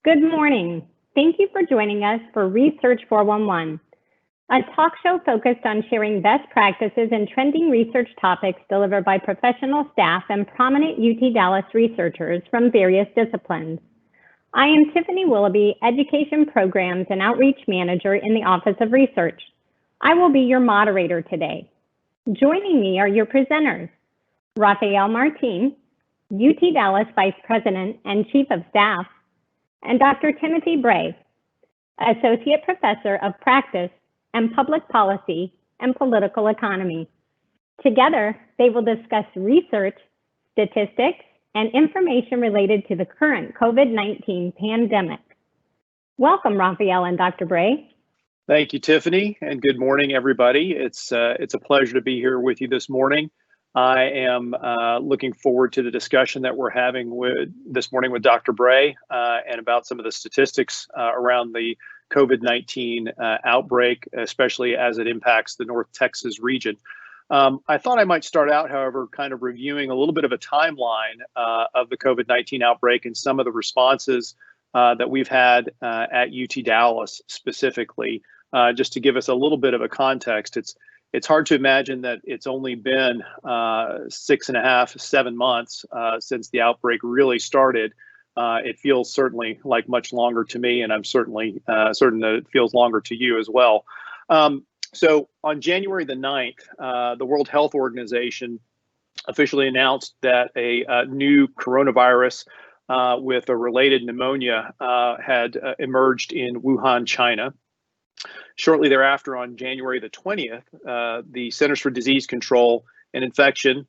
Good morning. Thank you for joining us for Research 411, a talk show focused on sharing best practices and trending research topics delivered by professional staff and prominent UT Dallas researchers from various disciplines. I am Tiffany Willoughby, Education Programs and Outreach Manager in the Office of Research. I will be your moderator today. Joining me are your presenters, Rafael Martín, UT Dallas Vice President and Chief of Staff, and Dr. Timothy Bray, Associate Professor of Practice and Public Policy and Political Economy. Together, they will discuss research, statistics, and information related to the current COVID-19 pandemic. Welcome, Rafael and Dr. Bray. Thank you, Tiffany, and good morning, everybody. It's a pleasure to be here with you this morning. I am looking forward to the discussion that we're having this morning with Dr. Bray and about some of the statistics around the COVID-19 outbreak, especially as it impacts the North Texas region. I thought I might start out, however, kind of reviewing a little bit of a timeline of the COVID-19 outbreak and some of the responses that we've had at UT Dallas specifically, just to give us a little bit of a context. It's hard to imagine that it's only been 6.5, 7 months since the outbreak really started. It feels certainly like much longer to me, and I'm certainly certain that it feels longer to you as well. So on January the 9th, the World Health Organization officially announced that a new coronavirus with a related pneumonia had emerged in Wuhan, China. Shortly thereafter, on January the 20th, the Centers for Disease Control and Infection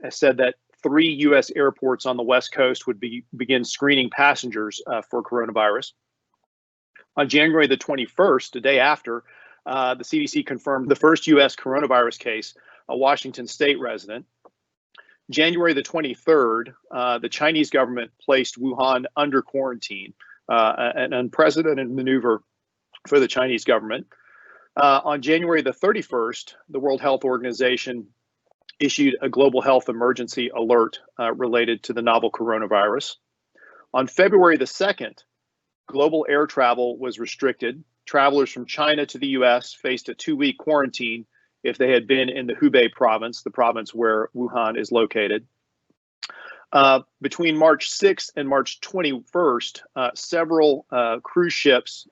said that 3 U.S. airports on the West Coast would begin screening passengers for coronavirus. On January the 21st, the day after, the CDC confirmed the first U.S. coronavirus case, a Washington State resident. January the 23rd, the Chinese government placed Wuhan under quarantine, an unprecedented maneuver for the Chinese government. On January the 31st, the World Health Organization issued a global health emergency alert related to the novel coronavirus. On February the 2nd, global air travel was restricted. Travelers from China to the US faced a 2-week quarantine if they had been in the Hubei province, the province where Wuhan is located. Between March 6th and March 21st, several cruise ships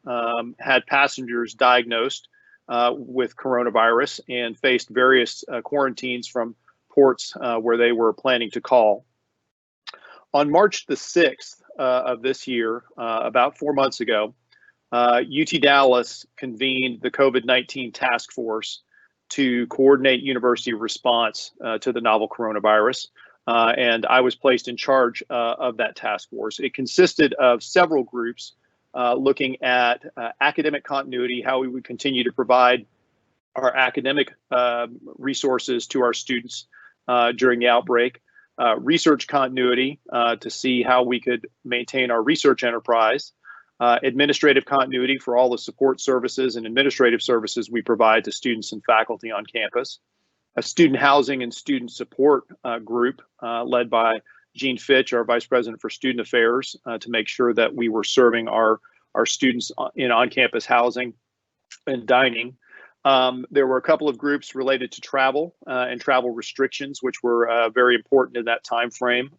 had passengers diagnosed with coronavirus and faced various quarantines from ports where they were planning to call. On March the 6th of this year, about 4 months ago, UT Dallas convened the COVID-19 task force to coordinate university response to the novel coronavirus. And I was placed in charge of that task force. It consisted of several groups looking at academic continuity, how we would continue to provide our academic resources to our students during the outbreak, research continuity to see how we could maintain our research enterprise, administrative continuity for all the support services and administrative services we provide to students and faculty on campus, a student housing and student support group led by Jean Fitch, our Vice President for Student Affairs, to make sure that we were serving our students in on-campus housing and dining. There were a couple of groups related to travel and travel restrictions, which were very important in that time frame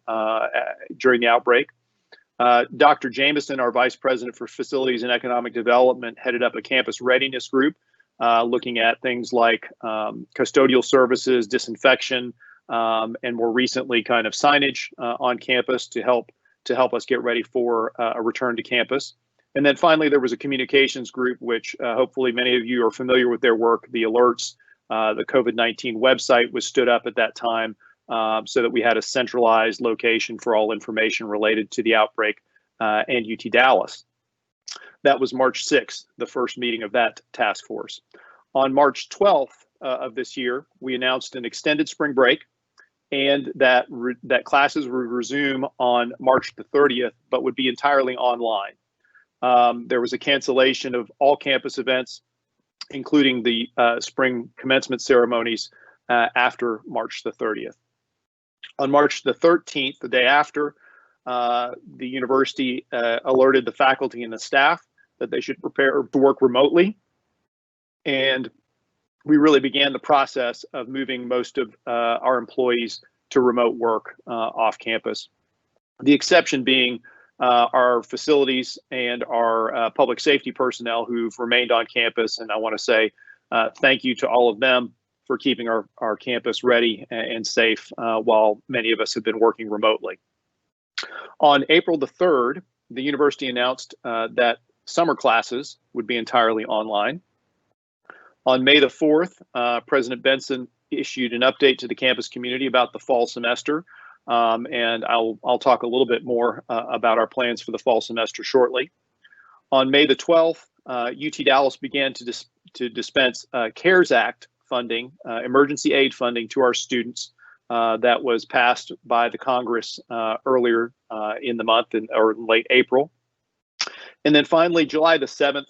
during the outbreak. Dr. Jameson, our Vice President for Facilities and Economic Development, headed up a campus readiness group looking at things like custodial services, disinfection, and more recently kind of signage on campus to help us get ready for a return to campus. And then finally, there was a communications group, which hopefully many of you are familiar with their work, the alerts. The COVID-19 website was stood up at that time so that we had a centralized location for all information related to the outbreak and UT Dallas. That was March 6th, the first meeting of that task force. On March 12th of this year, we announced an extended spring break and that classes would resume on March the 30th, but would be entirely online. There was a cancellation of all campus events, including the spring commencement ceremonies after March the 30th. On March the 13th, the day after, the university alerted the faculty and the staff that they should prepare to work remotely. And we really began the process of moving most of our employees to remote work off campus. The exception being our facilities and our public safety personnel who've remained on campus. And I want to say thank you to all of them for keeping our campus ready and safe while many of us have been working remotely. On April the 3rd, the university announced that summer classes would be entirely online. On May the 4th, President Benson issued an update to the campus community about the fall semester. And I'll talk a little bit more about our plans for the fall semester shortly. On May the 12th, UT Dallas began to dispense CARES Act funding, emergency aid funding to our students that was passed by the Congress earlier in the month or late April. And then finally, July the 7th,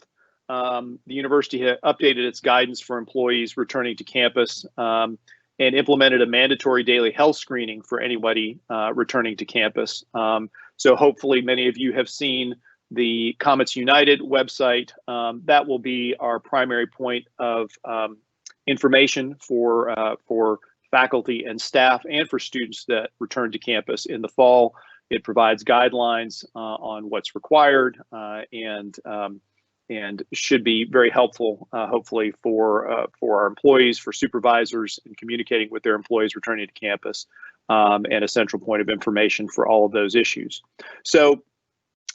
the university had updated its guidance for employees returning to campus and implemented a mandatory daily health screening for anybody returning to campus. So hopefully many of you have seen the Comets United website. That will be our primary point of information for faculty and staff and for students that return to campus in the fall. It provides guidelines on what's required and should be very helpful, hopefully, for our employees, for supervisors, in communicating with their employees returning to campus, and a central point of information for all of those issues. So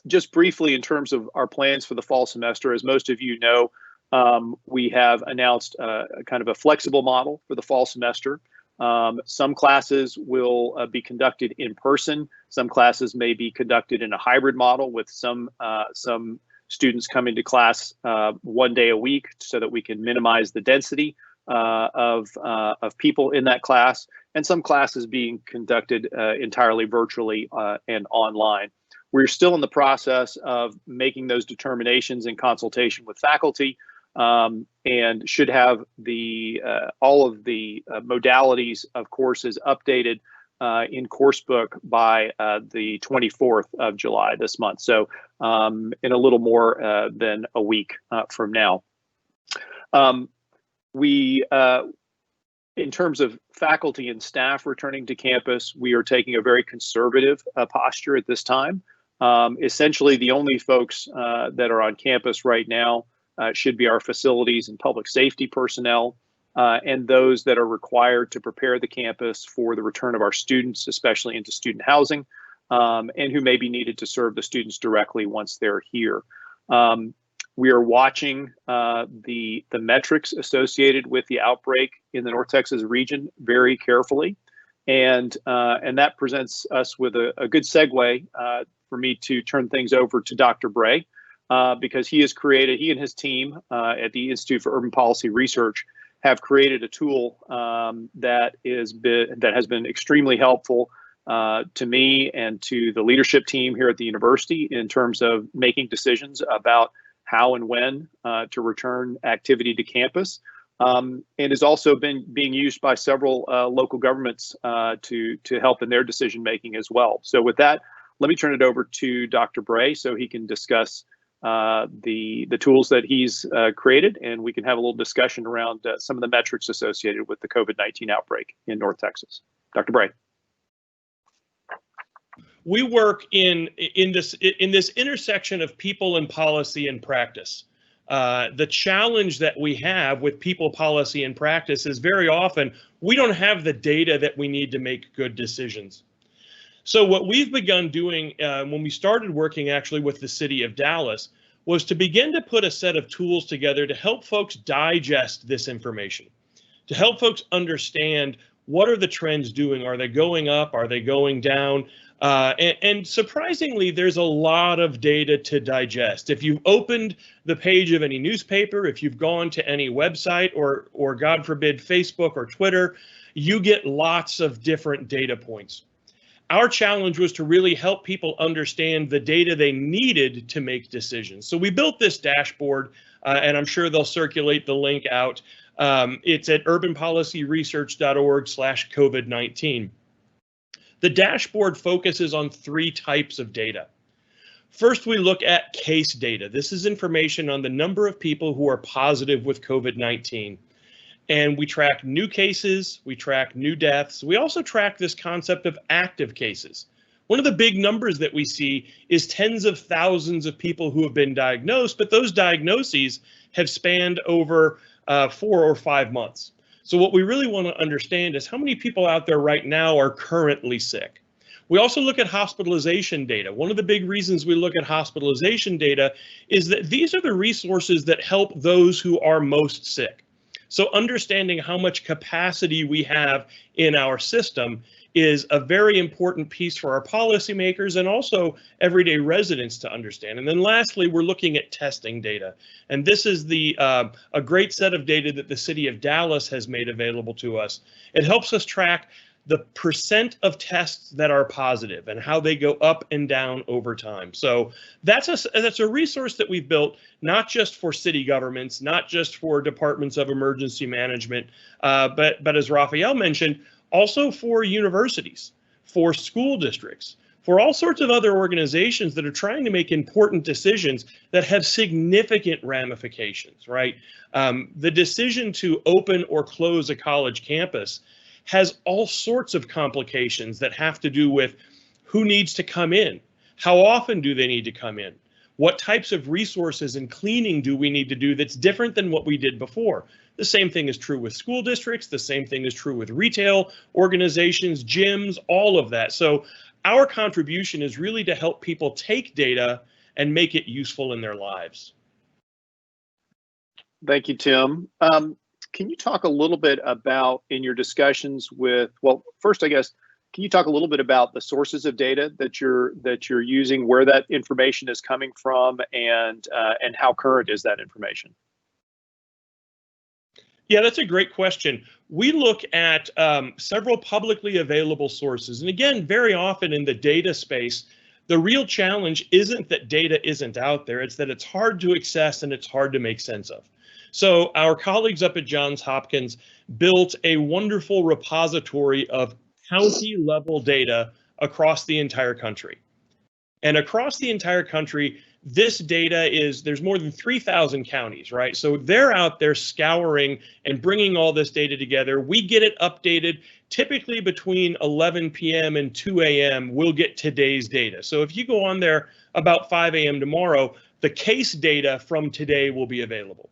just briefly, in terms of our plans for the fall semester, as most of you know, we have announced kind of a flexible model for the fall semester. Some classes will be conducted in person. Some classes may be conducted in a hybrid model with some students coming to class 1 day a week so that we can minimize the density of people in that class, and some classes being conducted entirely virtually and online. We're still in the process of making those determinations in consultation with faculty, and should have all of the modalities of courses updated in coursebook by the 24th of July this month. So in a little more than a week from now. In terms of faculty and staff returning to campus, we are taking a very conservative posture at this time. Essentially, the only folks that are on campus right now should be our facilities and public safety personnel, and those that are required to prepare the campus for the return of our students, especially into student housing, and who may be needed to serve the students directly once they're here. We are watching the metrics associated with the outbreak in the North Texas region very carefully, and that presents us with a good segue for me to turn things over to Dr. Bray, because he and his team at the Institute for Urban Policy Research have created a tool that has been extremely helpful to me and to the leadership team here at the university in terms of making decisions about how and when to return activity to campus, and has also been being used by several local governments to help in their decision making as well. So with that, let me turn it over to Dr. Bray so he can discuss the tools that he's created, and we can have a little discussion around some of the metrics associated with the COVID-19 outbreak in North Texas. Dr. Bray. We work in this intersection of people and policy and practice. The challenge that we have with people, policy, and practice is very often we don't have the data that we need to make good decisions. So what we've begun doing when we started working actually with the city of Dallas was to begin to put a set of tools together to help folks digest this information, to help folks understand what are the trends doing. Are they going up? Are they going down? And surprisingly, there's a lot of data to digest. If you've opened the page of any newspaper, if you've gone to any website or God forbid, Facebook or Twitter, you get lots of different data points. Our challenge was to really help people understand the data they needed to make decisions. So we built this dashboard, and I'm sure they'll circulate the link out. It's at urbanpolicyresearch.org/COVID-19. The dashboard focuses on 3 types of data. First, we look at case data. This is information on the number of people who are positive with COVID-19. And we track new cases, we track new deaths. We also track this concept of active cases. One of the big numbers that we see is tens of thousands of people who have been diagnosed, but those diagnoses have spanned over 4 or 5 months. So what we really want to understand is how many people out there right now are currently sick. We also look at hospitalization data. One of the big reasons we look at hospitalization data is that these are the resources that help those who are most sick. So understanding how much capacity we have in our system is a very important piece for our policymakers and also everyday residents to understand. And then lastly, we're looking at testing data. And this is a great set of data that the city of Dallas has made available to us. It helps us track the percent of tests that are positive and how they go up and down over time. So that's a resource that we've built not just for city governments, not just for departments of emergency management, but as Rafael mentioned, also for universities, for school districts, for all sorts of other organizations that are trying to make important decisions that have significant ramifications, right? The decision to open or close a college campus has all sorts of complications that have to do with who needs to come in, how often do they need to come in, what types of resources and cleaning do we need to do that's different than what we did before. The same thing is true with school districts, the same thing is true with retail organizations, gyms, all of that. So our contribution is really to help people take data and make it useful in their lives. Thank you, Tim. Can you talk a little bit about, in your discussions with, well, first, I guess, can you talk a little bit about the sources of data that you're using, where that information is coming from, and how current is that information? Yeah, that's a great question. We look at several publicly available sources. And again, very often in the data space, the real challenge isn't that data isn't out there, it's that it's hard to access and it's hard to make sense of. So our colleagues up at Johns Hopkins built a wonderful repository of county level data across the entire country. And across the entire country, this data is, there's more than 3,000 counties, right? So they're out there scouring and bringing all this data together. We get it updated typically between 11 p.m. and 2 a.m. We'll get today's data. So if you go on there about 5 a.m. tomorrow, the case data from today will be available.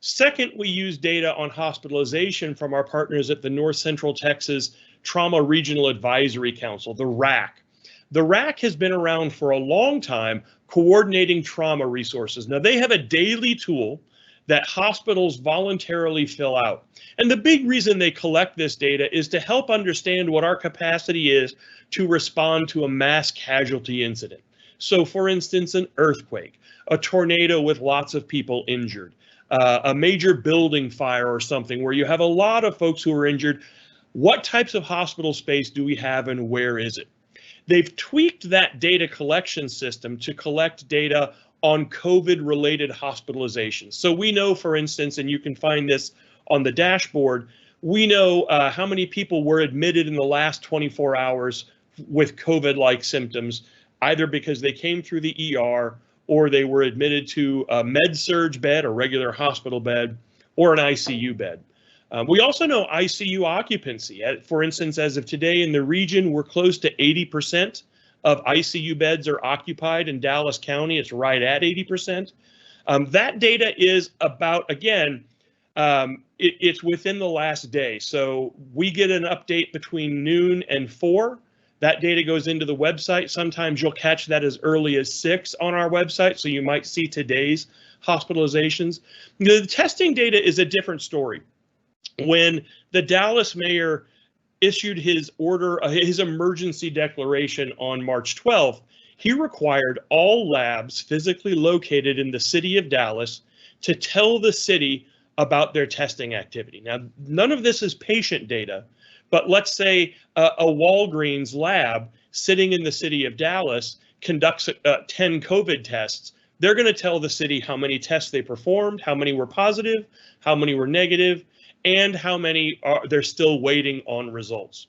Second, we use data on hospitalization from our partners at the North Central Texas Trauma Regional Advisory Council, the RAC. The RAC has been around for a long time coordinating trauma resources. Now, they have a daily tool that hospitals voluntarily fill out. And the big reason they collect this data is to help understand what our capacity is to respond to a mass casualty incident. So, for instance, an earthquake, a tornado with lots of people injured, a major building fire or something where you have a lot of folks who are injured. What types of hospital space do we have and where is it? They've tweaked that data collection system to collect data on COVID-related hospitalizations. So we know, for instance, and you can find this on the dashboard, we know how many people were admitted in the last 24 hours with COVID-like symptoms, either because they came through the ER or they were admitted to a med-surg bed, a regular hospital bed, or an ICU bed. We also know ICU occupancy. For instance, as of today in the region, we're close to 80% of ICU beds are occupied in Dallas County. It's right at 80%. That data is about, again, it's within the last day. So we get an update between noon and 4. That data goes into the website. Sometimes you'll catch that as early as 6 on our website, so you might see today's hospitalizations. The testing data is a different story. When the Dallas mayor issued his order, his emergency declaration on March 12th, he required all labs physically located in the city of Dallas to tell the city about their testing activity. Now, none of this is patient data, but let's say a Walgreens lab sitting in the city of Dallas conducts 10 COVID tests. They're going to tell the city how many tests they performed, how many were positive, how many were negative, and how many they're still waiting on results.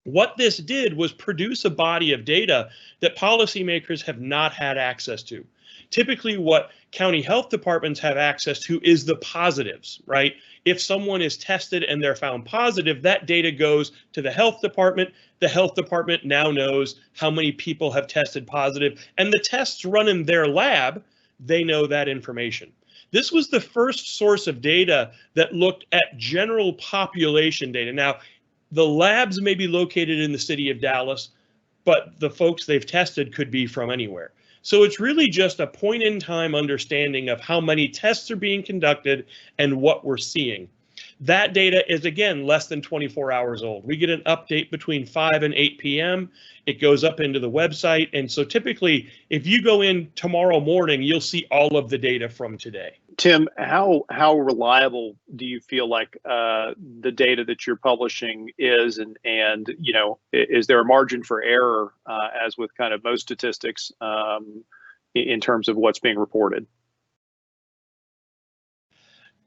What this did was produce a body of data that policymakers have not had access to. Typically, what county health departments have access to is the positives, right? If someone is tested and they're found positive, that data goes to the health department. The health department now knows how many people have tested positive, and the tests run in their lab, they know that information. This was the first source of data that looked at general population data. Now, the labs may be located in the city of Dallas, but the folks they've tested could be from anywhere. So it's really just a point in time understanding of how many tests are being conducted and what we're seeing. That data is, again, less than 24 hours old. We get an update between 5 and 8 p.m. It goes up into the website. And so typically, if you go in tomorrow morning, you'll see all of the data from today. Tim, how reliable do you feel like the data that you're publishing is, and you know, is there a margin for error as with kind of most statistics in terms of what's being reported?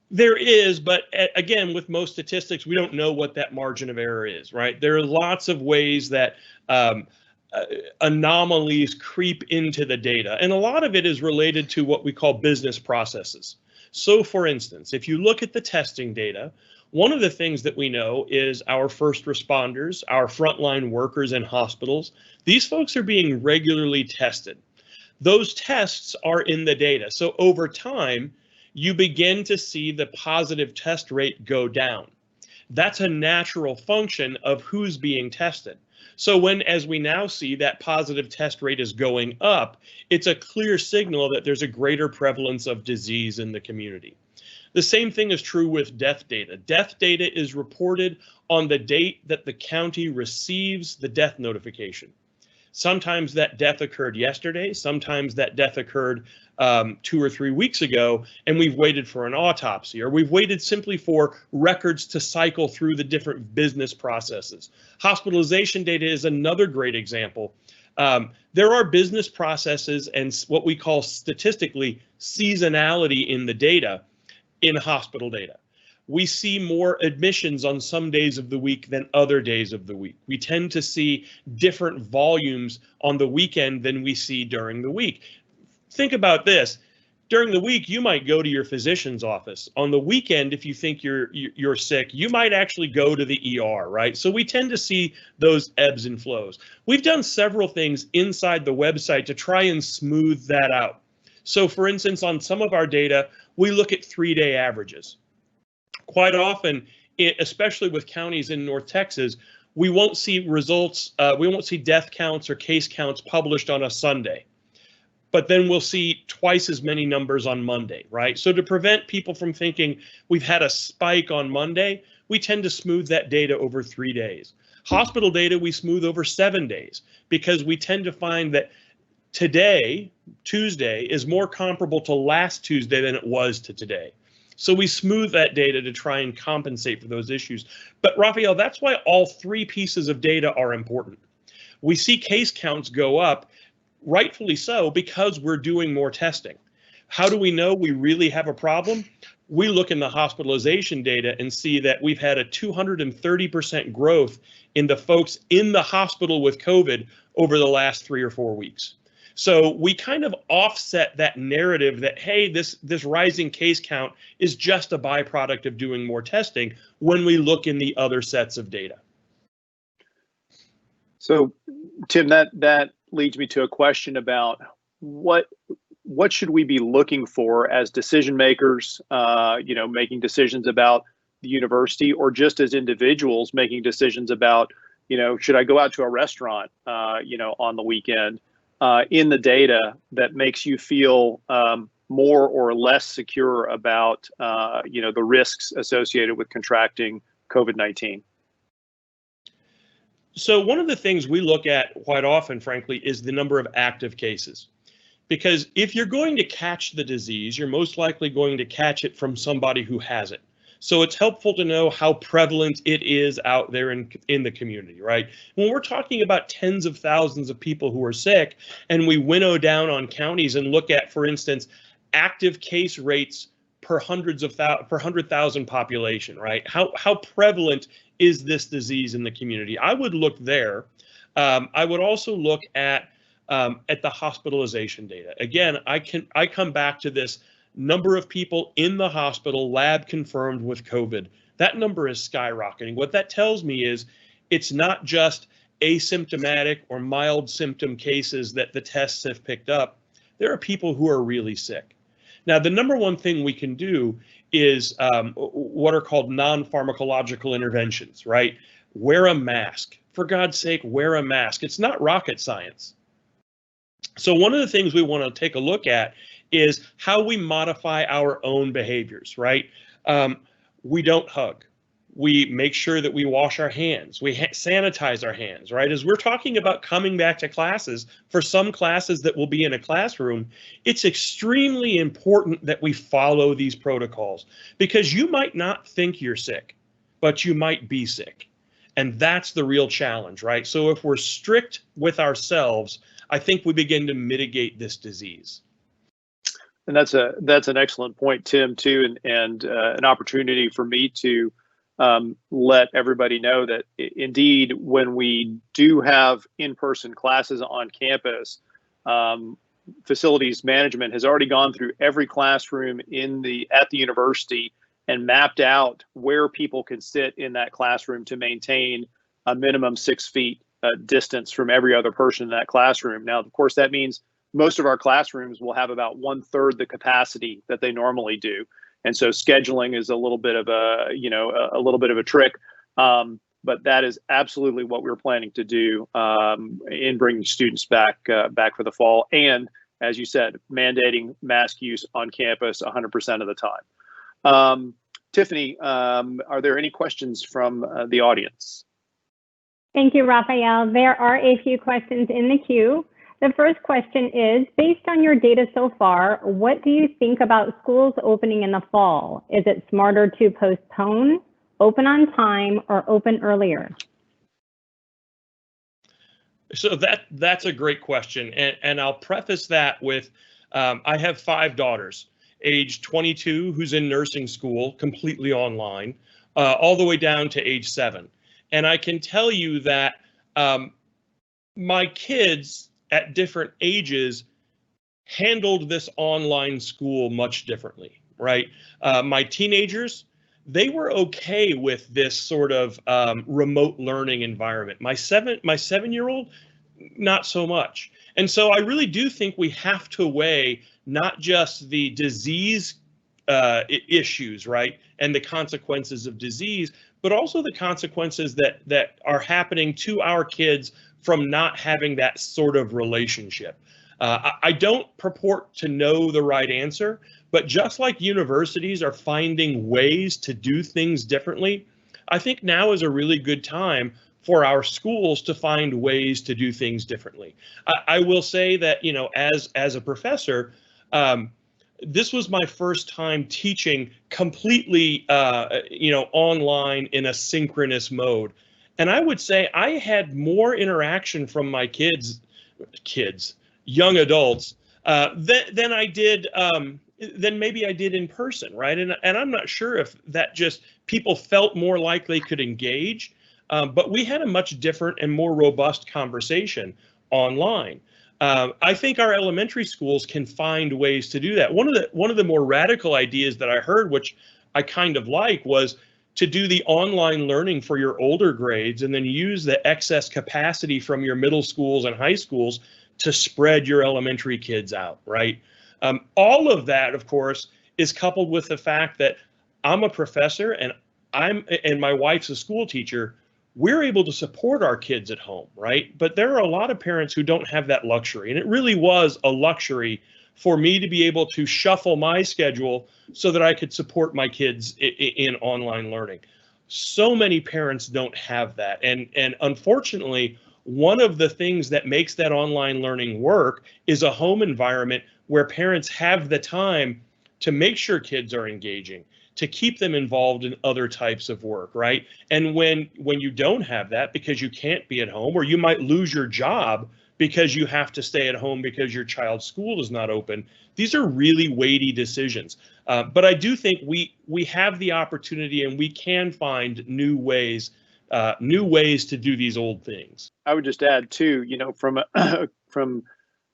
There is, but again, with most statistics, we don't know what that margin of error is, right? There are lots of ways that anomalies creep into the data, and a lot of it is related to what we call business processes. So for instance, if you look at the testing data, one of the things that we know is our first responders, our frontline workers in hospitals, these folks are being regularly tested. Those tests are in the data. So over time, you begin to see the positive test rate go down. That's a natural function of who's being tested. So when, as we now see, that positive test rate is going up, it's a clear signal that there's a greater prevalence of disease in the community. The same thing is true with death data. Death data is reported on the date that the county receives the death notification. Sometimes that death occurred yesterday, sometimes that death occurred 2 or 3 weeks ago, and we've waited for an autopsy, or we've waited simply for records to cycle through the different business processes. Hospitalization data is another great example. There are business processes and what we call statistically seasonality in the data in hospital data. We see more admissions on some days of the week than other days of the week. We tend to see different volumes on the weekend than we see during the week. Think about this. During the week, you might go to your physician's office. On the weekend, if you think you're sick, you might actually go to the ER, right? So we tend to see those ebbs and flows. We've done several things inside the website to try and smooth that out. So for instance, on some of our data, we look at 3-day averages. Quite often, especially with counties in North Texas, we won't see results, we won't see death counts or case counts published on a Sunday. But then we'll see twice as many numbers on Monday, right? So to prevent people from thinking we've had a spike on Monday, we tend to smooth that data over 3 days. Hospital data, we smooth over 7 days because we tend to find that today, Tuesday, is more comparable to last Tuesday than it was to today. So we smooth that data to try and compensate for those issues. But Rafael, that's why all 3 pieces of data are important. We see case counts go up, rightfully so, because we're doing more testing. How do we know we really have a problem? We look in the hospitalization data and see that we've had a 230% growth in the folks in the hospital with COVID over the last 3 or 4 weeks. So we kind of offset that narrative that, hey, this rising case count is just a byproduct of doing more testing when we look in the other sets of data. So, Tim, that leads me to a question about what should we be looking for as decision makers, making decisions about the university, or just as individuals making decisions about, should I go out to a restaurant, on the weekend? In the data that makes you feel more or less secure about, the risks associated with contracting COVID-19? So one of the things we look at quite often, frankly, is the number of active cases. Because if you're going to catch the disease, you're most likely going to catch it from somebody who has it. So it's helpful to know how prevalent it is out there in the community, right? When we're talking about tens of thousands of people who are sick, and we winnow down on counties and look at, for instance, active case rates per 100,000 population, right? How prevalent is this disease in the community? I would look there. I would also look at the hospitalization data. Again, I come back to this number of people in the hospital, lab confirmed with COVID. That number is skyrocketing. What that tells me is it's not just asymptomatic or mild symptom cases that the tests have picked up. There are people who are really sick. Now, the number one thing we can do is what are called non-pharmacological interventions, right? Wear a mask. For God's sake, wear a mask. It's not rocket science. So one of the things we want to take a look at is how we modify our own behaviors, right? We don't hug. We make sure that we wash our hands. We sanitize our hands, right? As we're talking about coming back to classes, for some classes that will be in a classroom, it's extremely important that we follow these protocols, because you might not think you're sick, but you might be sick. And that's the real challenge, right? So if we're strict with ourselves, I think we begin to mitigate this disease. And that's an excellent point, Tim, too, and an opportunity for me to let everybody know that indeed, when we do have in-person classes on campus, facilities management has already gone through every classroom at the university and mapped out where people can sit in that classroom to maintain a minimum 6 feet distance from every other person in that classroom. Now, of course, that means most of our classrooms will have about 1/3 the capacity that they normally do. And so scheduling is a little bit of a trick, but that is absolutely what we're planning to do in bringing students back for the fall. And as you said, mandating mask use on campus 100% of the time. Tiffany, are there any questions from the audience? Thank you, Rafael. There are a few questions in the queue. The first question is, based on your data so far, what do you think about schools opening in the fall? Is it smarter to postpone, open on time, or open earlier? So that's a great question. And I'll preface that with, I have 5 daughters, age 22, who's in nursing school, completely online, all the way down to age 7. And I can tell you that my kids at different ages handled this online school much differently, right? My teenagers, they were okay with this sort of remote learning environment. My 7-year-old, not so much. And so I really do think we have to weigh not just the disease issues, right, and the consequences of disease, but also the consequences that are happening to our kids from not having that sort of relationship. I don't purport to know the right answer, but just like universities are finding ways to do things differently, I think now is a really good time for our schools to find ways to do things differently. I will say that, you know, as a professor, this was my first time teaching completely, online in a synchronous mode. And I would say I had more interaction from my kids, young adults, than I did, than maybe I did in person, right? And I'm not sure if that just people felt more like they could engage, but we had a much different and more robust conversation online. I think our elementary schools can find ways to do that. One of the more radical ideas that I heard, which I kind of like, was to do the online learning for your older grades and then use the excess capacity from your middle schools and high schools to spread your elementary kids out, right? All of that, of course, is coupled with the fact that I'm a professor and my wife's a school teacher. We're able to support our kids at home, right? But there are a lot of parents who don't have that luxury. And it really was a luxury for me to be able to shuffle my schedule so that I could support my kids in online learning. So many parents don't have that. And unfortunately, one of the things that makes that online learning work is a home environment where parents have the time to make sure kids are engaging, to keep them involved in other types of work, right? And when you don't have that because you can't be at home, or you might lose your job because you have to stay at home because your child's school is not open, these are really weighty decisions. But I do think we have the opportunity and we can find new ways new ways to do these old things. I would just add too, from from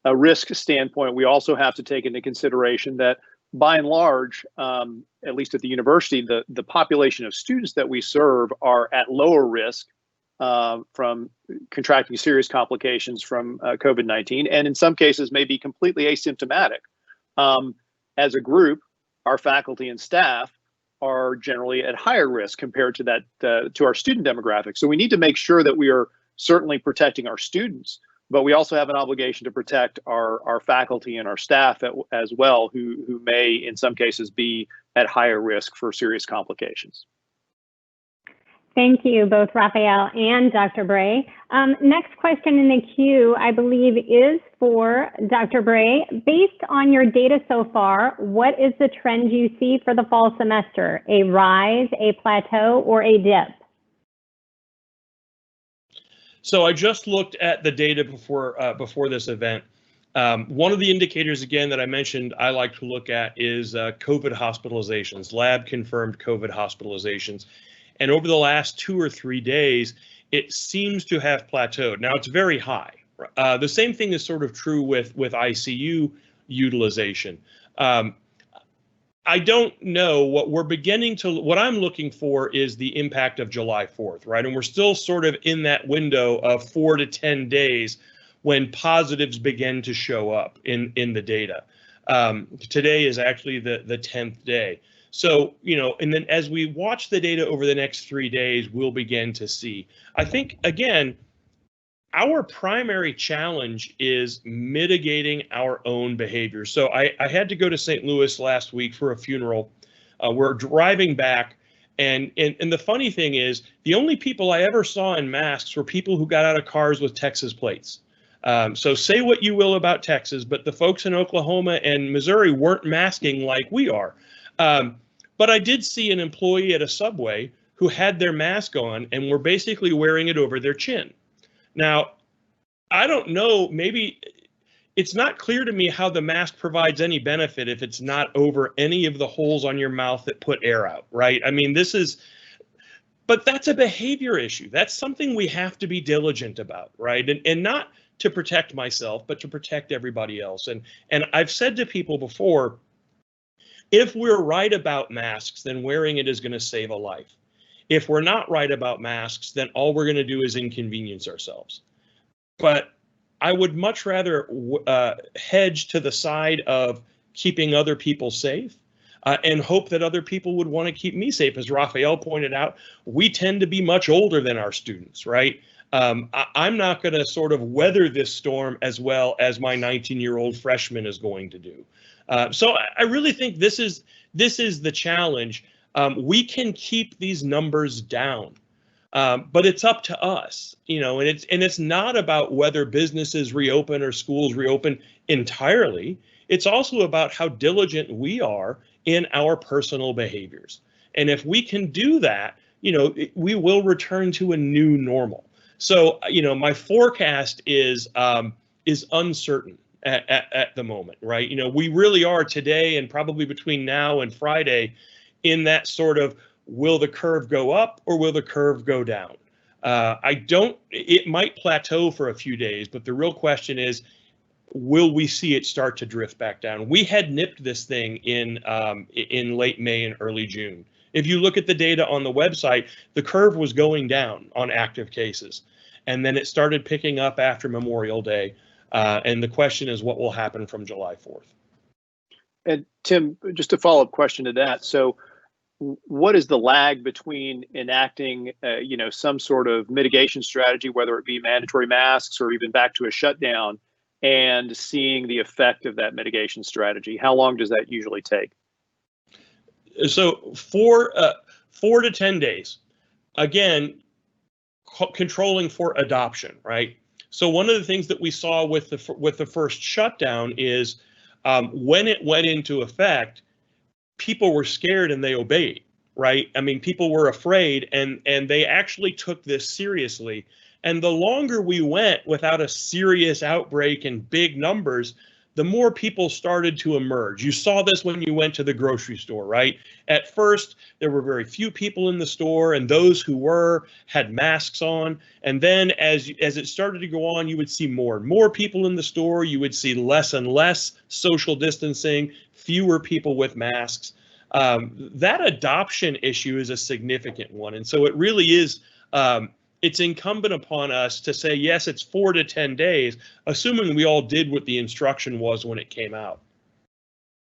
a risk standpoint, we also have to take into consideration that by and large, at least at the university, the population of students that we serve are at lower risk from contracting serious complications from COVID-19, and in some cases may be completely asymptomatic. As a group, our faculty and staff are generally at higher risk compared to that to our student demographic. So we need to make sure that we are certainly protecting our students, but we also have an obligation to protect our faculty and our staff as well, who may in some cases be at higher risk for serious complications. Thank you, both Rafael and Dr. Bray. Next question in the queue, I believe, is for Dr. Bray. Based on your data so far, what is the trend you see for the fall semester? A rise, a plateau, or a dip? So I just looked at the data before this event. One of the indicators, again, that I mentioned I like to look at is COVID hospitalizations, lab confirmed COVID hospitalizations. And over the last 2 or 3 days, it seems to have plateaued. Now it's very high. The same thing is sort of true with ICU utilization. I don't know what I'm looking for is the impact of July 4th, right? And we're still sort of in that window of 4 to 10 days when positives begin to show up in the data. Today is actually the 10th day. So, and then as we watch the data over the next 3 days, we'll begin to see. I think, again, our primary challenge is mitigating our own behavior. So I had to go to St. Louis last week for a funeral. We're driving back, and the funny thing is, the only people I ever saw in masks were people who got out of cars with Texas plates. So say what you will about Texas, but the folks in Oklahoma and Missouri weren't masking like we are. But I did see an employee at a Subway who had their mask on and were basically wearing it over their chin. Now, I don't know, maybe it's not clear to me how the mask provides any benefit if it's not over any of the holes on your mouth that put air out, right? I mean, but that's a behavior issue. That's something we have to be diligent about, right? And not to protect myself, but to protect everybody else. And I've said to people before, if we're right about masks, then wearing it is going to save a life. If we're not right about masks, then all we're going to do is inconvenience ourselves. But I would much rather hedge to the side of keeping other people safe and hope that other people would want to keep me safe. As Rafael pointed out, we tend to be much older than our students, right? I'm not going to sort of weather this storm as well as my 19-year-old freshman is going to do. So I really think this is the challenge. We can keep these numbers down, but it's up to us, and it's not about whether businesses reopen or schools reopen entirely. It's also about how diligent we are in our personal behaviors. And if we can do that, we will return to a new normal. So, my forecast is uncertain at the moment, right? We really are today and probably between now and Friday in that sort of, will the curve go up or will the curve go down? It might plateau for a few days, but the real question is, will we see it start to drift back down? We had nipped this thing in late May and early June. If you look at the data on the website, the curve was going down on active cases. And then it started picking up after Memorial Day. And the question is, what will happen from July 4th? And Tim, just a follow-up question to that. So what is the lag between enacting, some sort of mitigation strategy, whether it be mandatory masks or even back to a shutdown, and seeing the effect of that mitigation strategy? How long does that usually take? So 4 to 10 days. Again, controlling for adoption, right? So one of the things that we saw with the first shutdown is when it went into effect, people were scared and they obeyed, right? I mean, people were afraid and they actually took this seriously. And the longer we went without a serious outbreak and big numbers, the more people started to emerge. You saw this when you went to the grocery store, right? At first, there were very few people in the store, and those who were had masks on. And then as it started to go on, you would see more and more people in the store. You would see less and less social distancing, fewer people with masks. That adoption issue is a significant one. And so it really is, it's incumbent upon us to say, yes, it's 4 to 10 days, assuming we all did what the instruction was when it came out.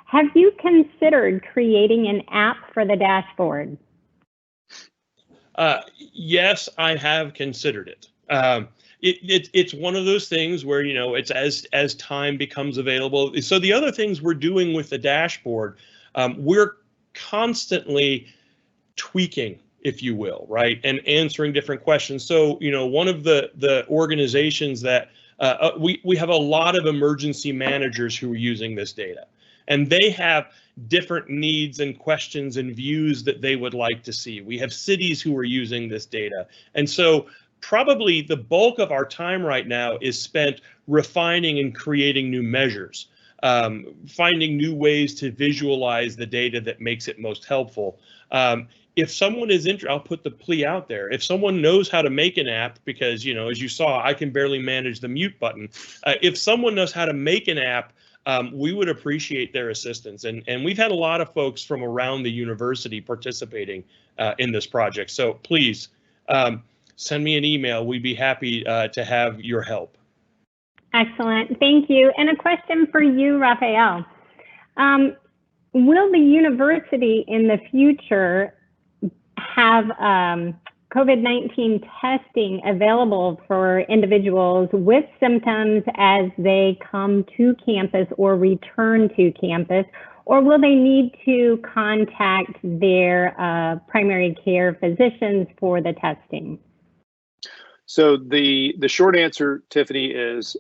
Have you considered creating an app for the dashboard? Yes, I have considered it. It's one of those things where, you know, it's as time becomes available. So the other things we're doing with the dashboard, we're constantly tweaking, if you will, right, and answering different questions. So, you know, one of the organizations that we have a lot of emergency managers who are using this data, and they have different needs and questions and views that they would like to see. We have cities who are using this data. And so probably the bulk of our time right now is spent refining and creating new measures, finding new ways to visualize the data that makes it most helpful. If someone is interested, I'll put the plea out there. If someone knows how to make an app, because, you know, as you saw, I can barely manage the mute button. If someone knows how to make an app, we would appreciate their assistance. And we've had a lot of folks from around the university participating in this project. So please send me an email. We'd be happy to have your help. Excellent. Thank you. And a question for you, Rafael. Will the university in the future have COVID-19 testing available for individuals with symptoms as they come to campus or return to campus, or will they need to contact their primary care physicians for the testing? So the short answer, Tiffany, is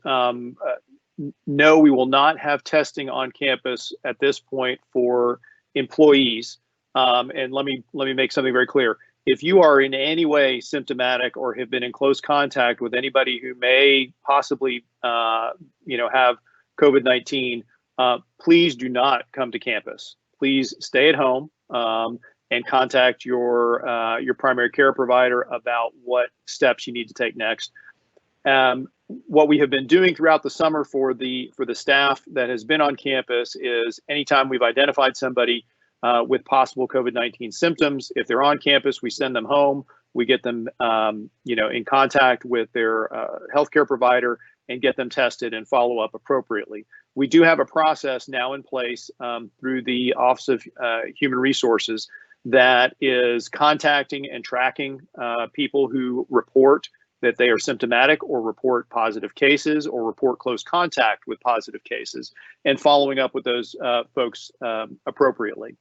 no, we will not have testing on campus at this point for employees. And let me make something very clear. If you are in any way symptomatic or have been in close contact with anybody who may possibly, have COVID-19, please do not come to campus. Please stay at home and contact your primary care provider about what steps you need to take next. What we have been doing throughout the summer for the staff that has been on campus is anytime we've identified somebody with possible COVID-19 symptoms, if they're on campus, we send them home. We get them, in contact with their healthcare provider and get them tested and follow up appropriately. We do have a process now in place through the Office of Human Resources that is contacting and tracking people who report that they are symptomatic or report positive cases or report close contact with positive cases, and following up with those folks appropriately.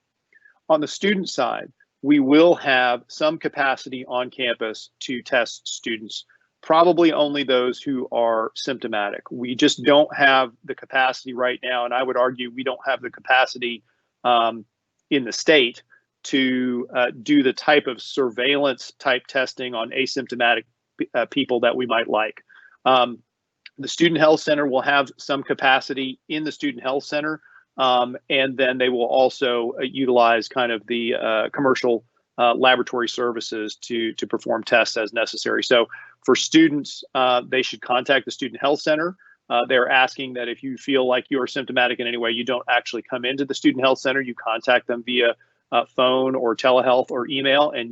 On the student side, we will have some capacity on campus to test students, probably only those who are symptomatic. We just don't have the capacity right now, and I would argue we don't have the capacity in the state to do the type of surveillance type testing on asymptomatic people that we might like. The Student Health Center will have some capacity in the Student Health Center, and then they will also utilize kind of the commercial laboratory services to perform tests as necessary. So for students, they should contact the Student Health Center. They're asking that if you feel like you are symptomatic in any way, you don't actually come into the Student Health Center, you contact them via phone or telehealth or email, and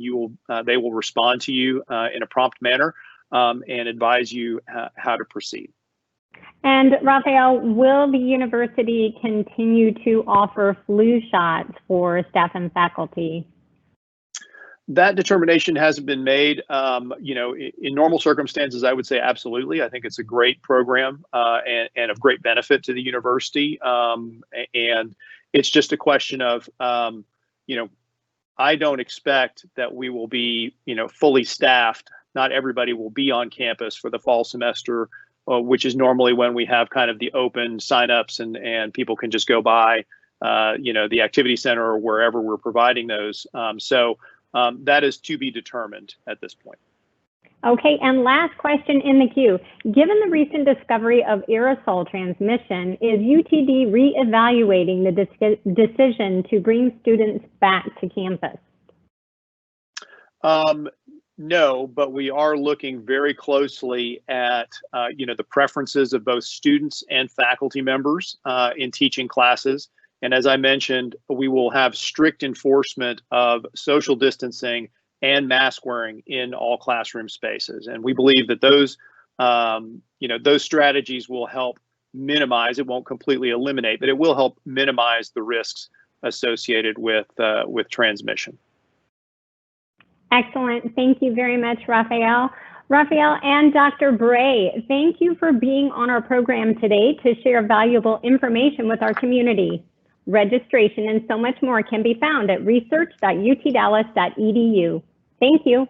they will respond to you in a prompt manner and advise you how to proceed. And Rafael, will the university continue to offer flu shots for staff and faculty? That determination hasn't been made. In normal circumstances, I would say absolutely. I think it's a great program and of great benefit to the university. And it's just a question of, I don't expect that we will be, fully staffed. Not everybody will be on campus for the fall semester, which is normally when we have kind of the open signups and people can just go by, the activity center or wherever we're providing those. So that is to be determined at this point. Okay, and last question in the queue. Given the recent discovery of aerosol transmission, is UTD reevaluating the decision to bring students back to campus? No, but we are looking very closely at the preferences of both students and faculty members in teaching classes. And as I mentioned, we will have strict enforcement of social distancing and mask wearing in all classroom spaces. And we believe that those strategies will help minimize, it won't completely eliminate, but it will help minimize the risks associated with transmission. Excellent. Thank you very much, Rafael. Rafael and Dr. Bray, thank you for being on our program today to share valuable information with our community. Registration and so much more can be found at research.utdallas.edu. Thank you.